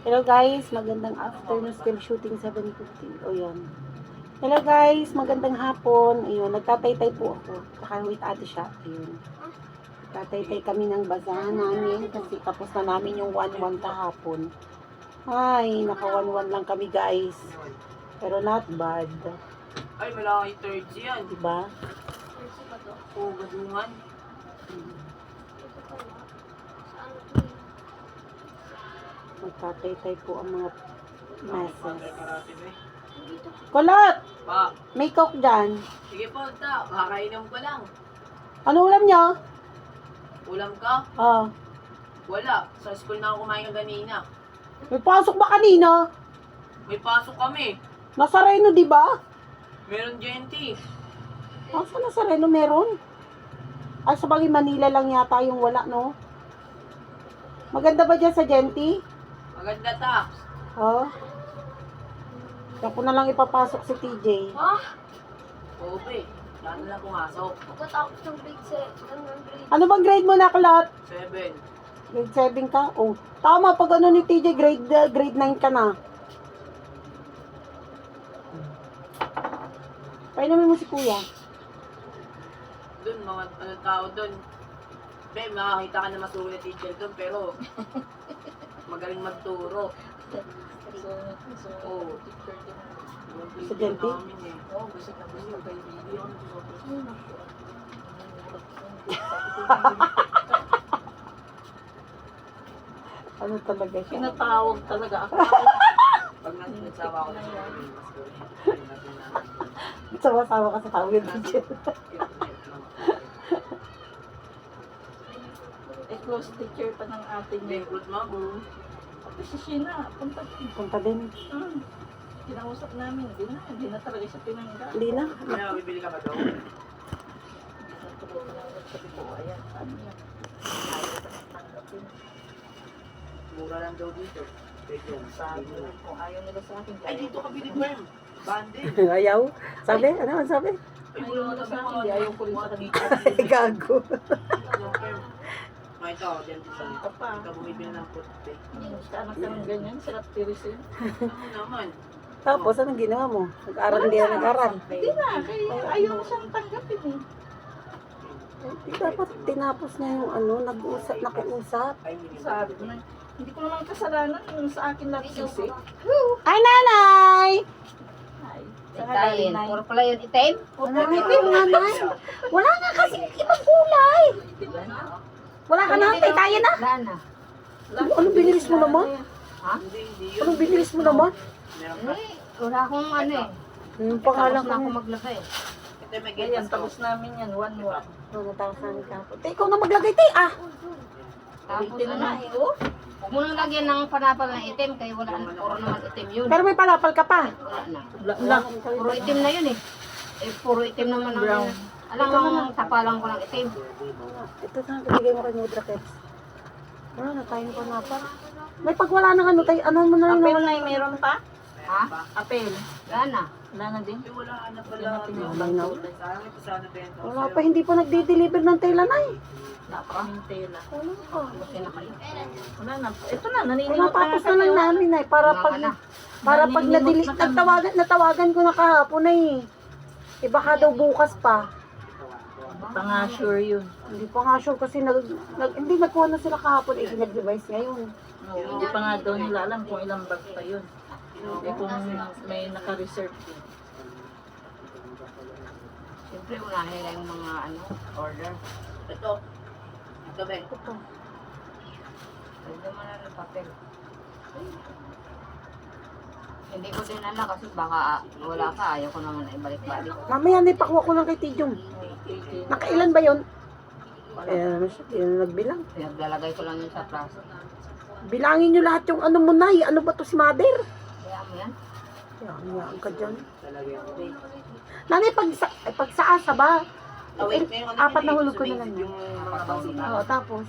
Hello guys, magandang afternoon, still shooting 7:15. O yan. Hello guys, magandang hapon. Ayun, nagtataytay po ako. Saka with ate siya. Ayun. Nagtataytay kami ng bazahan namin kasi tapos na namin yung 1-1 kahapon. Ay, naka 1-1 lang kami guys. Pero not bad. Ay, malaki third yan. Diba? Oo, gadungan. Nagtataytay po ang mga messes. Karate ba eh. Kulot! Pa, May coke dyan. sige po, ta. Kakainom ko lang. Ano ulam nyo? Ulam ka? Oh. Wala. Sa school na ako kumain kanina. May pasok ba kanina? May pasok kami. Nasa Reno, di ba? Meron GNT. Saan nasa Reno meron? Ay, sa bagay Manila lang yata yung wala, no? Maganda ba dyan sa Genti? Maganda ta. Oh. Kaya ko na lang ipapasok si TJ. Oo, pe. Lalo na pumasok. Pagkatapos ng grade 7, Ano bang grade mo na, Kulot? 7. Grade 7 ka? Oh. Tama, pag ano ni TJ, grade 9 ka na. Painumin mo si Kuya. Doon, mga ano tao doon. Be, makakita ka na masulit teacher doon, pero magaling magturo. Oo. Sa Genti? Oo, gusto na gusto kaibigan. Ano talaga siya? Pinatawag talaga ako. Pag nagsawa ako na siya, Sama-sama ka sa tawag yung TJ. Close teacher pa ng ate niya. Include mo? Tapos si Sheena, punta. Punta din. Kinausap namin, hindi na talaga siya tinanggal. Hindi na. Kaya bibili ka ba daw? Hindi na tuloy tinanggal. Sabi ko, ayan, ano yan? Ayaw ka nang tanggapin. Mura lang daw dito. Sabi lang, kung ayaw nila sa akin. Ay, dito ka bili mo yun. Bande. Ayaw? Sabi? Ano ang sabi? Ayaw nila sa akin, hindi ayaw ko rin sa kanila. Gago. May ito, dyan sa Ito pa. ikaw bumibili ng puti. Sa anak ka ng ganyan, sarap tirisin. Ano naman? Tapos, anong ginawa mo? Nag-aral hindi na nag-aral. Hindi na, kaya ayaw mo siyang tanggapin eh. Di dapat tinapos niya yung ano, nakiusap. Ay, hindi Sabi ko na, hindi ko naman kasalanan yung sa akin lang sisi. Ay, nanay! Ay, Tayin. Puro pala yun itim? Wala na itim, nanay. Wala na kasi ibang kulay. Wala ka na, tayo na. Wala na. Anong binilis mo naman? Hindi yun. Anong binilis mo naman? Meron ka. Wala akong ano eh. Yung Tapos pangalan na ako ko. maglagay. Ito may ayan, gatas ko. tapos namin yan, 1-1. Natasan ka po. Ikaw na maglagay, tay. Ah! Tapos Itim ano, na oh. huwag mo nang lagyan ng panapal na itim kaya wala na. Puro naman itim yun. Pero may palapal ka pa. Wala na. Puro itim na yun eh. Eh, puro itim naman ang Brown. Alam mo, tapalan ko ng itim. Ito na, bigay mo kay Mudra Kets. Wala na tayo ng palapal. May pag wala nang ano, tayo, ano mo na rin Apel naman. na yung meron pa? Ha? Apel. Wala na. Wala na din. Ay, wala na pala. Wala na. Sayang ito sana benta. Wala pa, hindi pa nagdi-deliver ng tela na eh. Napakaming tela. Wala pa. Buti na kayo. Wala na. Ito na, naninimot na Pinapapos nga na lang kami. namin ay para Wala pag ka na. pag Naninimot na kami. natawagan ko na kahapon na eh. Eh baka daw bukas pa. Pa nga sure yun. Hindi pa nga sure kasi hindi nagkuha na sila kahapon eh nag-device ngayon. No, hindi pa nga daw nila alam kung ilang bag pa yun. Eh kung may naka-reserve din. Siyempre, unahin nila yung mga ano, order. Ito. Ito, Ben. Ito. Pwede mo na ng papel. Hindi ko din alam kasi baka wala ka, ayaw ko naman na ibalik-balik. Mamaya na ipakuha ko lang kay Tijong. Nakailan ba yun? Eh, yun nagbilang. Pinaglalagay ko lang yun sa plaza. Bilangin nyo lahat yung ano mo na Ano ba to si Mother? Kaya mo yan? Yan ka dyan. Talaga yun. Nanay, pag sa asa ba? Wait, meron Apat na hulog ko na lang. yung mga basura. Oo, tapos.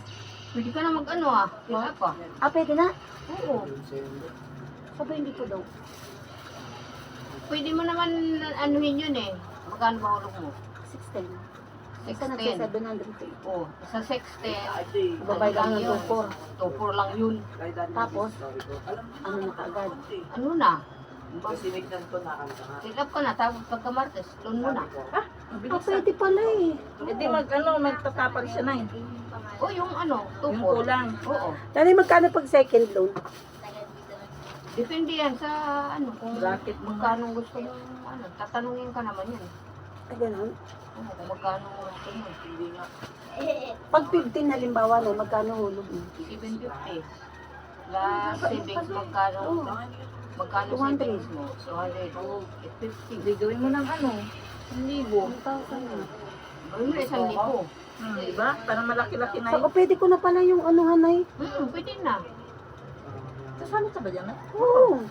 Pwede ka na mag-ano ah. Wala pa. Pwede na? Oo. Sabi hindi ko daw. Pwede mo naman anuhin yun eh. Magkano ba hulog mo? 610. Isa 610. nagsa-750. Oh, sa 610, Ito eh. Babayad ka ng yun? 2-4. 2-4 lang yun. Kahit ano, Tapos, alam mo, ano na kaagad? Ano na? Kasi mignan ko nakanta nga. Fill up ka na, tapos pagka Martes, loan mo na. Ah, pwede pala eh. Hindi magtatapal siya na eh. O yung ano, Yung 2-4. kulang. Oo. Nanay, magkano pag second loan? Depende yan sa ano, kung Bracket mo nga. magkano gusto mo, ano, tatanungin ka naman yan. Ay, ganun. Oo, kung magkano gusto mo. Hindi nga. Pag 15 halimbawa na, magkano hulog mo? 750. Plus savings, magkano, magkano 200. savings mo? 250. Hindi gawin mo ng ano. 1,000. 1,000 na. Gawin mo 1,000. Diba? Parang malaki-laki na So, yun. pwede ko na pala yung ano, Hanay. Pwede na. Kasama ka ba dyan? Oo.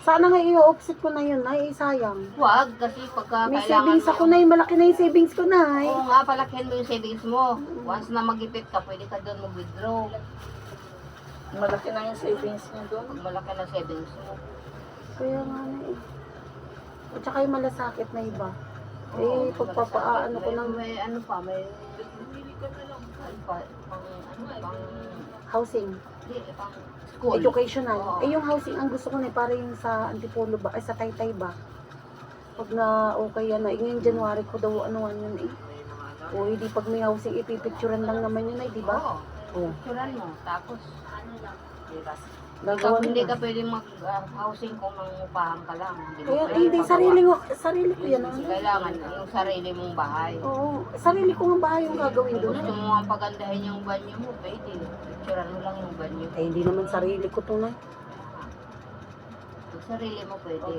Sana nga i-offset ko na yun, ay sayang. Huwag, kasi pagka May kailangan savings ako na, malaki na yung savings ko na. Oo nga, palakihan mo yung savings mo. Once na mag-ipit ka, pwede ka doon mag-withdraw. Malaki na yung savings niya doon. Pag malaki na savings mo. Kaya nga na eh. At saka yung malasakit na iba. Oo, Pagpapaano ko ng may ano pa, may Bumili ka na lang. ano pa, pang housing, hindi, pang school. educational. Oo. Eh yung housing, ang gusto ko na eh, para yung sa Antipolo ba, ay sa Taytay ba? Pag na okay yan na, ngayong January ko daw anuan yun eh. O hindi pag may housing, ipipicturean lang naman yun ay, di ba? Oo, Oo. picturean mo. Tapos, Gagawa hindi nila. ka pwede mag-housing kung nangungupahan ka lang. Hindi mo Kaya pwede hindi, magawa. sarili ko yan. Ano? Kailangan yung sarili mong bahay. Oo, sarili ko nga bahay yung gagawin Kung doon. gusto mo nga pagandahin yung banyo mo, pwede. Picturean mo lang yung banyo. Eh, hindi naman sarili ko to na. Yung sarili mo pwede.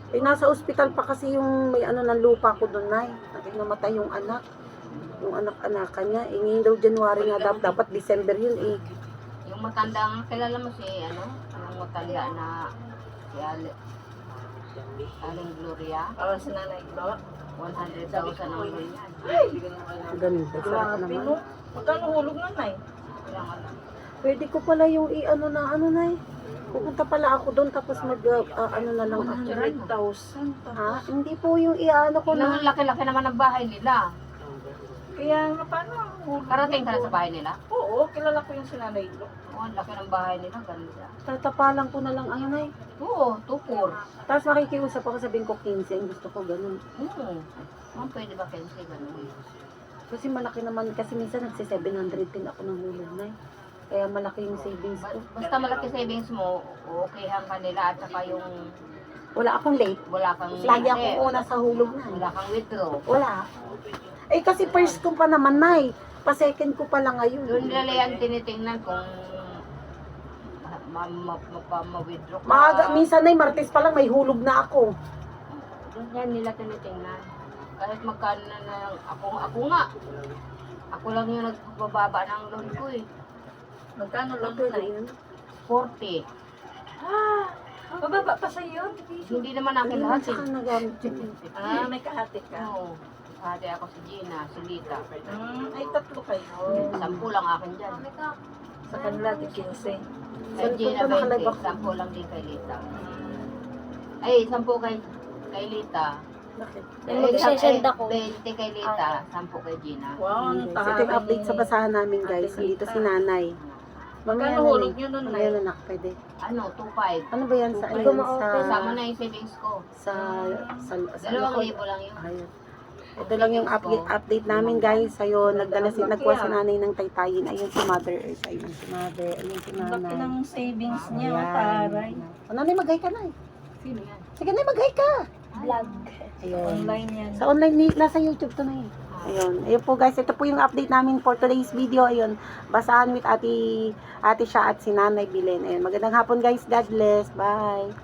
Eh, nasa ospital pa kasi yung may ano ng lupa ko doon, Nay. Namatay yung anak. Yung anak-anakan niya. Eh, ngayon daw January nga, dapat December yun eh. Yung matanda nga, kilala mo si ano? Yung matanda na si Aling Gloria, Para sa nanay ko. 100,000 ang loan yan. Ganun, sarap Grabe naman. no. Magkano hulog nanay? Kailangan lang. Pwede ko pala yung i-ano na, ano, Nay. Pupunta pala ako doon, tapos ano na lang ako. 100,000. Ha? Hindi po yung i-ano ko Ang na. laki-laki naman ang bahay nila. Kaya nga paano ang hulog? Karating ka na sa bahay nila? Oo, kilala ko yung sinanay ko. Oo, ang laki ng bahay nila, ganda. Tatapalan ko na lang, ano, Nay. Oo, 2-4. Tapos makikiusap ako, sabihin ko 15, ang gusto ko ganun. Ma'am, pwede ba 15 ganun? Kasi malaki naman, kasi minsan nagsi-700 din ako ng hulog, Nay. Kaya malaki yung savings ko. Basta malaki savings mo, okayhan ka nila at saka yung Wala akong late. wala kang Lagi akong una sa hulog na. wala kang withdraw. Wala. Eh kasi first ko pa naman, Nay. Pa-second ko pa lang ngayon. Doon nila yan tinitingnan kung ma-withdraw ka. Maaga, minsan, Nay, Martes pa lang may hulog na ako. Doon yan nila tinitingnan. Kahit magkano na lang, ako nga. Ako lang yung nagbababa ng loan ko eh. Magkano lang Pwede nanay? yun. 40. Mababa pa sa'yo? Hindi naman akin Hindi lahat naman saka eh. nagamit yun. May kahati ka. Oo. Hati ako si Gina, si Lita. Ay, tatlo kayo. 10 lang akin dyan. Sa kanila, 15. Kay Gina, Saan po nakalagay? 20. 10 lang din kay Lita. Ay, 10 kay Lita. Bakit? Magsisend ako. 20 kay Lita, 10 kay Gina. Wow, ang So, ito yung update sa basahan namin, guys. Nandito si Nanay. Magkano hulog nyo nun, Nay? Ngayon, anak, pwede. Ano, 2.5. Ano ba yan sa, ayun, Kasama na yung savings ko. sa 2,000 lang yun. Ayun. Ito lang yung update namin, guys. Ayun, nagkuha si nanay ng taytayin. Ayun si Mother Earth. Ayun si Mother. Ayun si Laki nanay. ng savings niya, Ayan. taray. O, nanay, mag-hi ka na. Sino yan? Sige, nanay, mag-hi ka. Vlog. Ayun. Online yan. Sa online, nasa YouTube to na eh. Ayun. Ayun po, guys. Ito po yung update namin for today's video. Ayun. Basahan with ate siya at si Nanay Bilen. Ayun. Magandang hapon, guys. God bless. Bye.